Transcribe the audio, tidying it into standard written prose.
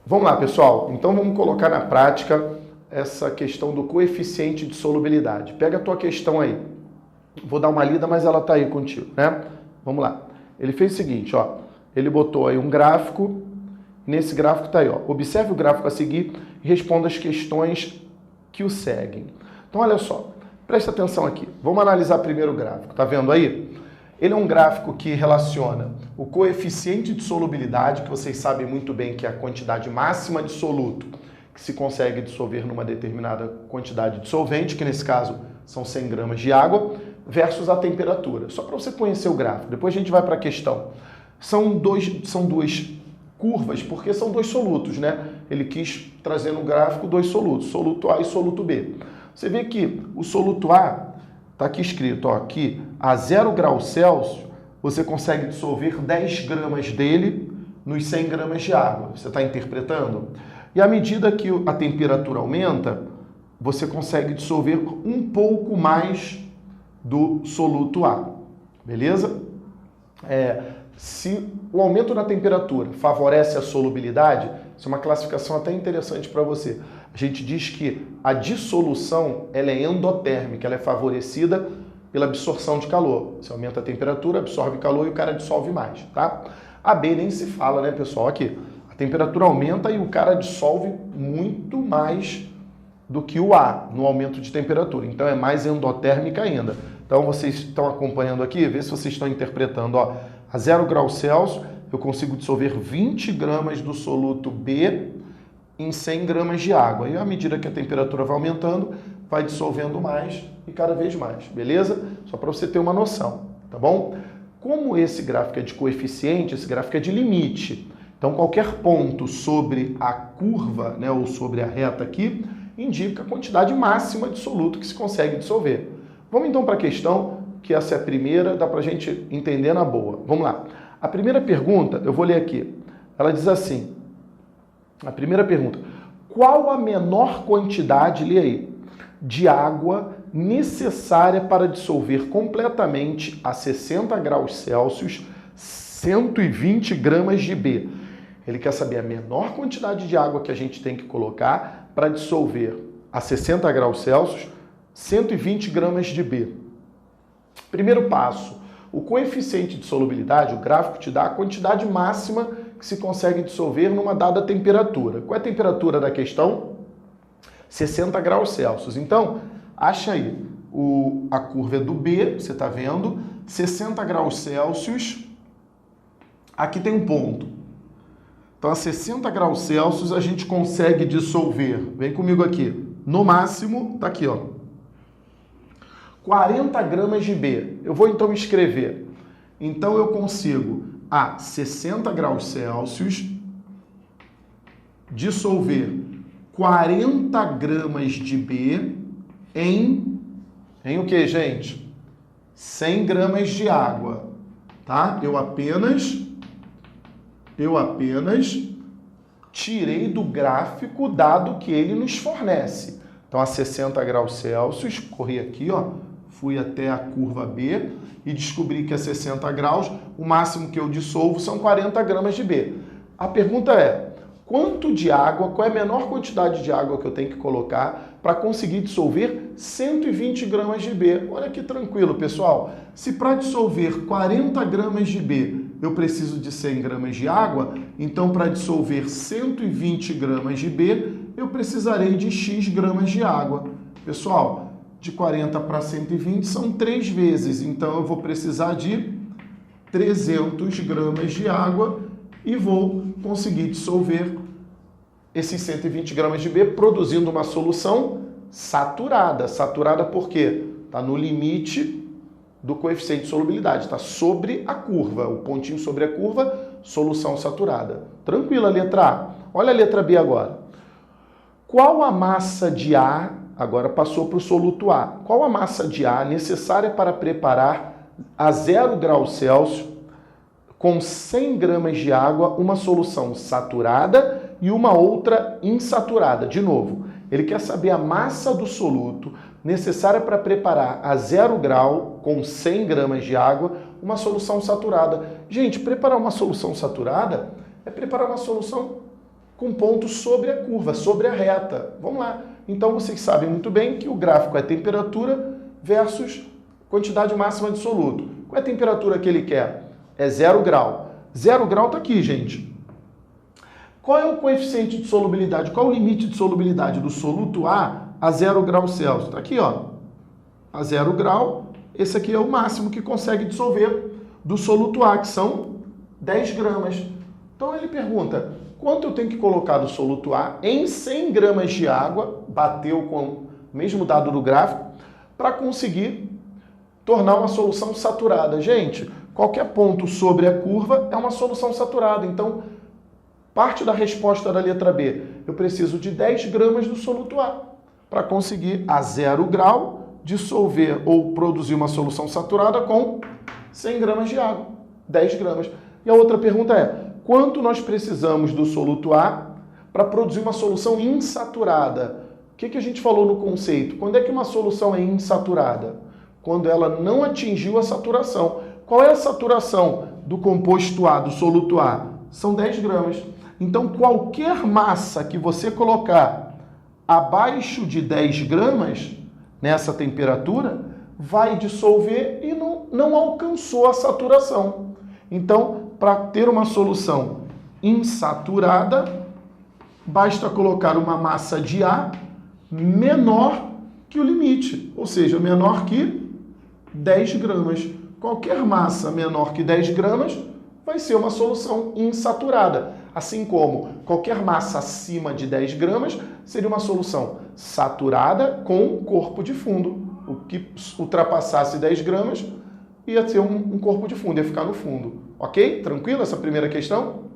Vamos lá, pessoal. Então vamos colocar na prática essa questão do coeficiente de solubilidade. Pega a tua questão aí. Vou dar uma lida, mas ela está aí contigo, né? Vamos lá. Ele fez o seguinte, ó. Ele botou aí um gráfico. Nesse gráfico está aí, ó. Observe o gráfico a seguir e responda as questões que o seguem. Então, olha só. Presta atenção aqui. Vamos analisar primeiro o gráfico. Tá vendo aí? Ele é um gráfico que relaciona o coeficiente de solubilidade, que vocês sabem muito bem que é a quantidade máxima de soluto que se consegue dissolver numa determinada quantidade de solvente, que nesse caso são 100 gramas de água, versus a temperatura. Só para você conhecer o gráfico. Depois a gente vai para a questão. São duas curvas, porque são dois solutos, né? Ele quis trazer no gráfico dois solutos, soluto A e soluto B. Você vê que o soluto A está aqui escrito, ó, que a 0 graus Celsius você consegue dissolver 10 gramas dele nos 100 gramas de água. Você está interpretando? E à medida que a temperatura aumenta, você consegue dissolver um pouco mais do soluto A. Beleza? Se o aumento na temperatura favorece a solubilidade, isso é uma classificação até interessante para você. A gente diz que a dissolução ela é endotérmica, ela é favorecida pela absorção de calor. Você aumenta a temperatura, absorve calor e o cara dissolve mais, tá? A B nem se fala, né, pessoal? Aqui, a temperatura aumenta e o cara dissolve muito mais do que o A no aumento de temperatura. Então é mais endotérmica ainda. Então vocês estão acompanhando aqui, vê se vocês estão interpretando, ó. A 0 graus Celsius eu consigo dissolver 20 gramas do soluto B em 100 gramas de água. E à medida que a temperatura vai aumentando, vai dissolvendo mais e cada vez mais, beleza? Só para você ter uma noção, tá bom? Como esse gráfico é de coeficiente, esse gráfico é de limite. Então qualquer ponto sobre a curva, né, ou sobre a reta aqui, indica a quantidade máxima de soluto que se consegue dissolver. Vamos então para a questão, que essa é a primeira, dá para a gente entender na boa. Vamos lá. A primeira pergunta, eu vou ler aqui. Ela diz assim, a primeira pergunta, qual a menor quantidade, lê aí, de água necessária para dissolver completamente a 60 graus Celsius 120 gramas de B? Ele quer saber a menor quantidade de água que a gente tem que colocar para dissolver a 60 graus Celsius 120 gramas de B. Primeiro passo, o coeficiente de solubilidade, o gráfico te dá a quantidade máxima que se consegue dissolver numa dada temperatura. Qual é a temperatura da questão? 60 graus Celsius. Então, acha aí, a curva é do B, você está vendo, 60 graus Celsius, aqui tem um ponto. Então, a 60 graus Celsius a gente consegue dissolver, vem comigo aqui, no máximo, tá aqui, ó, 40 gramas de B. Eu vou então escrever. Então eu consigo a 60 graus Celsius dissolver 40 gramas de B em o que, gente? 100 gramas de água, tá? Eu apenas tirei do gráfico dado que ele nos fornece. Então a 60 graus Celsius, corri aqui, ó, fui até a curva B e descobri que a 60 graus, o máximo que eu dissolvo são 40 gramas de B. A pergunta é, quanto de água, qual é a menor quantidade de água que eu tenho que colocar para conseguir dissolver 120 gramas de B? Olha que tranquilo, pessoal. Se para dissolver 40 gramas de B eu preciso de 100 gramas de água, então para dissolver 120 gramas de B eu precisarei de X gramas de água. Pessoal, de 40 para 120 são 3 vezes, então eu vou precisar de 300 gramas de água e vou conseguir dissolver esses 120 gramas de B produzindo uma solução saturada. Saturada por quê? Está no limite do coeficiente de solubilidade, está sobre a curva, o pontinho sobre a curva, solução saturada. Tranquila, letra A. Olha a letra B agora. Qual a massa de A, agora passou para o soluto A, qual a massa de A necessária para preparar a 0 graus Celsius com 100 gramas de água uma solução saturada e uma outra insaturada? De novo, ele quer saber a massa do soluto necessária para preparar a 0 grau com 100 gramas de água uma solução saturada. Gente, preparar uma solução saturada é preparar uma solução com pontos sobre a curva, sobre a reta. Vamos lá. Então vocês sabem muito bem que o gráfico é temperatura versus quantidade máxima de soluto. Qual é a temperatura que ele quer? É 0 grau. 0 grau está aqui, gente. Qual é o coeficiente de solubilidade? Qual é o limite de solubilidade do soluto a 0 graus Celsius? Está aqui, ó. A 0 grau, esse aqui é o máximo que consegue dissolver do soluto A, que são 10 gramas. Então ele pergunta, quanto eu tenho que colocar do soluto A em 100 gramas de água, bateu com o mesmo dado do gráfico, para conseguir tornar uma solução saturada. Gente, qualquer ponto sobre a curva é uma solução saturada. Então, parte da resposta da letra B, eu preciso de 10 gramas do soluto A para conseguir a 0 grau dissolver ou produzir uma solução saturada com 100 gramas de água. 10 gramas. E a outra pergunta é, quanto nós precisamos do soluto A para produzir uma solução insaturada? O que a gente falou no conceito? Quando é que uma solução é insaturada? Quando ela não atingiu a saturação. Qual é a saturação do composto A, do soluto A? São 10 gramas. Então, qualquer massa que você colocar abaixo de 10 gramas, nessa temperatura, vai dissolver e não alcançou a saturação. Então, para ter uma solução insaturada, basta colocar uma massa de A menor que o limite, ou seja, menor que 10 gramas. Qualquer massa menor que 10 gramas vai ser uma solução insaturada. Assim como qualquer massa acima de 10 gramas seria uma solução saturada com corpo de fundo. O que ultrapassasse 10 gramas ia ser um corpo de fundo, ia ficar no fundo. Ok? Tranquilo essa primeira questão?